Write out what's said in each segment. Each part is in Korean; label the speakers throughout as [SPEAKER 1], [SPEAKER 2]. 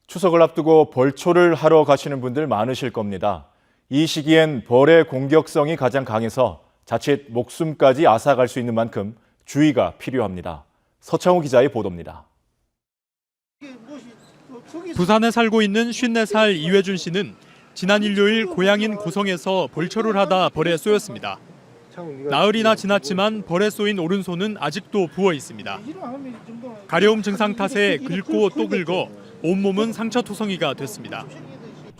[SPEAKER 1] 추석을 앞두고 벌초를 하러 가시는 분들 많으실 겁니다. 이 시기엔 벌의 공격성이 가장 강해서 자칫 목숨까지 앗아갈 수 있는 만큼 주의가 필요합니다. 서창호 기자의 보도입니다.
[SPEAKER 2] 부산에 살고 있는 54살 이회준 씨는 지난 일요일 고향인 고성에서 벌초를 하다 벌에 쏘였습니다. 나흘이나 지났지만 벌에 쏘인 오른손은 아직도 부어 있습니다. 가려움 증상 탓에 긁고 또 긁어 온몸은 상처투성이가 됐습니다.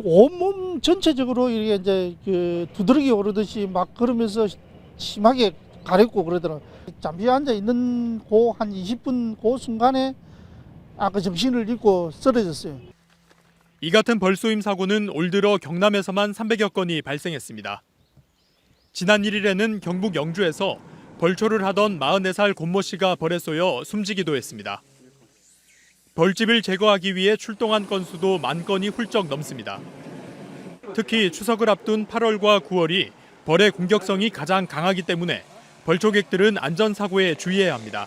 [SPEAKER 3] 온몸 전체적으로 이게 이제 두드러기 오르듯이 막 그러면서 심하게 가렵고 그러더라고요. 잠시 앉아 있는 한 20분 그 순간에 정신을 잃고 쓰러졌어요.
[SPEAKER 2] 이 같은 벌쏘임 사고는 올 들어 경남에서만 300여 건이 발생했습니다. 지난 1일에는 경북 영주에서 벌초를 하던 44살 곤모 씨가 벌에 쏘여 숨지기도 했습니다. 벌집을 제거하기 위해 출동한 건수도 10,000건이 훌쩍 넘습니다. 특히 추석을 앞둔 8월과 9월이 벌의 공격성이 가장 강하기 때문에 벌초객들은 안전사고에 주의해야 합니다.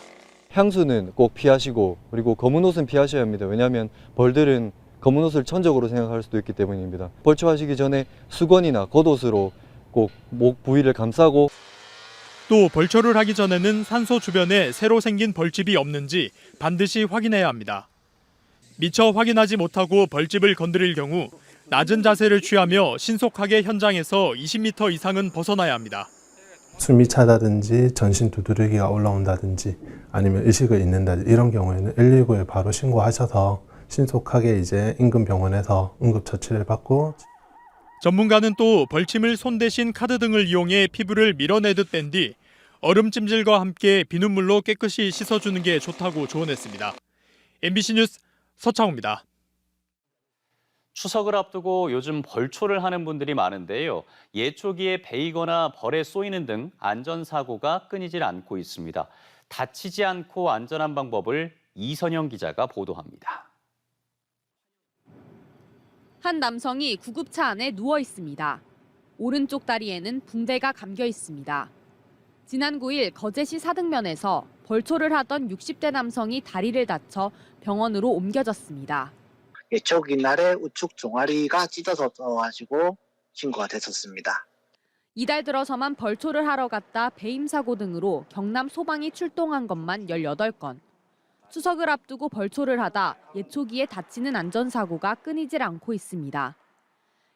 [SPEAKER 4] 향수는 꼭 피하시고 그리고 검은 옷은 피하셔야 합니다. 왜냐하면 벌들은 검은 옷을 천적으로 생각할 수도 있기 때문입니다. 벌초하시기 전에 수건이나 겉옷으로 꼭 목 부위를 감싸고
[SPEAKER 2] 또 벌초를 하기 전에는 산소 주변에 새로 생긴 벌집이 없는지 반드시 확인해야 합니다. 미처 확인하지 못하고 벌집을 건드릴 경우 낮은 자세를 취하며 신속하게 현장에서 20m 이상은 벗어나야 합니다.
[SPEAKER 5] 숨이 차다든지 전신 두드러기가 올라온다든지 아니면 의식을 잃는다든지 이런 경우에는 119에 바로 신고하셔서 신속하게 이제 인근 병원에서 응급처치를 받고.
[SPEAKER 2] 전문가는 또 벌침을 손 대신 카드 등을 이용해 피부를 밀어내듯 뺀 뒤 얼음찜질과 함께 비눗물로 깨끗이 씻어주는 게 좋다고 조언했습니다. MBC 뉴스 서창호입니다.
[SPEAKER 6] 추석을 앞두고 요즘 벌초를 하는 분들이 많은데요. 예초기에 베이거나 벌에 쏘이는 등 안전사고가 끊이질 않고 있습니다. 다치지 않고 안전한 방법을 이선영 기자가 보도합니다.
[SPEAKER 7] 한 남성이 구급차 안에 누워 있습니다. 오른쪽 다리에는 붕대가 감겨 있습니다. 지난 9일 거제시 사등면에서 벌초를 하던 60대 남성이 다리를 다쳐 병원으로 옮겨졌습니다.
[SPEAKER 8] 예초기 날에 우측 종아리가 찢어져가지고 신고가 됐었습니다.
[SPEAKER 7] 이달 들어서만 벌초를 하러 갔다 배임 사고 등으로 경남 소방이 출동한 것만 18건. 추석을 앞두고 벌초를 하다 예초기에 다치는 안전사고가 끊이질 않고 있습니다.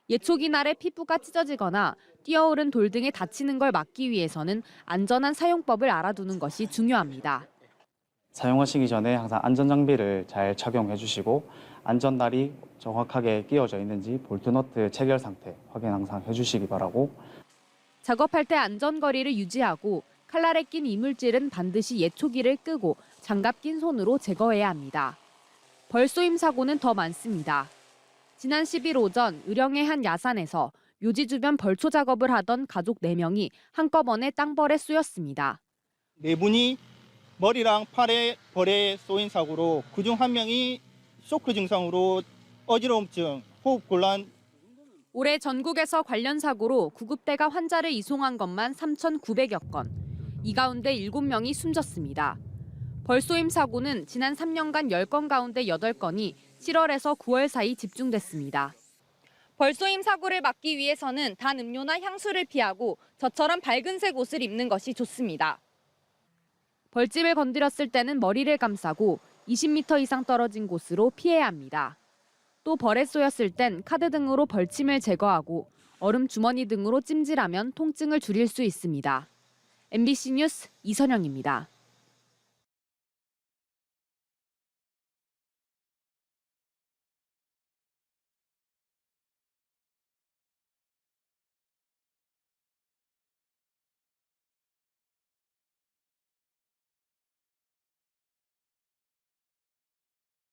[SPEAKER 7] 예초기 날에 피부가 찢어지거나 뛰어오른 돌 등에 다치는 걸 막기 위해서는 안전한 사용법을 알아두는 것이 중요합니다.
[SPEAKER 9] 사용하시기 전에 항상 안전장비를 잘 착용해 주시고 안전날이 정확하게 끼워져 있는지 볼트너트 체결 상태 확인 항상 해주시기 바라고.
[SPEAKER 7] 작업할 때 안전거리를 유지하고 칼날에 낀 이물질은 반드시 예초기를 끄고 장갑 낀 손으로 제거해야 합니다. 벌쏘임 사고는 더 많습니다. 지난 10일 오전 의령의 한 야산에서 묘지 주변 벌초 작업을 하던 가족 4명이 한꺼번에 땅벌에 쏘였습니다.
[SPEAKER 10] 4분이 머리랑 팔에 벌에 쏘인 사고로 그중 한 명이 쇼크 증상으로 어지러움증, 호흡곤란.
[SPEAKER 7] 올해 전국에서 관련 사고로 구급대가 환자를 이송한 것만 3,900여 건. 이 가운데 7명이 숨졌습니다. 벌쏘임 사고는 지난 3년간 10건 가운데 8건이 7월에서 9월 사이 집중됐습니다. 벌쏘임 사고를 막기 위해서는 단 음료나 향수를 피하고 저처럼 밝은색 옷을 입는 것이 좋습니다. 벌집을 건드렸을 때는 머리를 감싸고 20m 이상 떨어진 곳으로 피해야 합니다. 또 벌에 쏘였을 땐 카드 등으로 벌침을 제거하고 얼음 주머니 등으로 찜질하면 통증을 줄일 수 있습니다. MBC 뉴스 이선영입니다.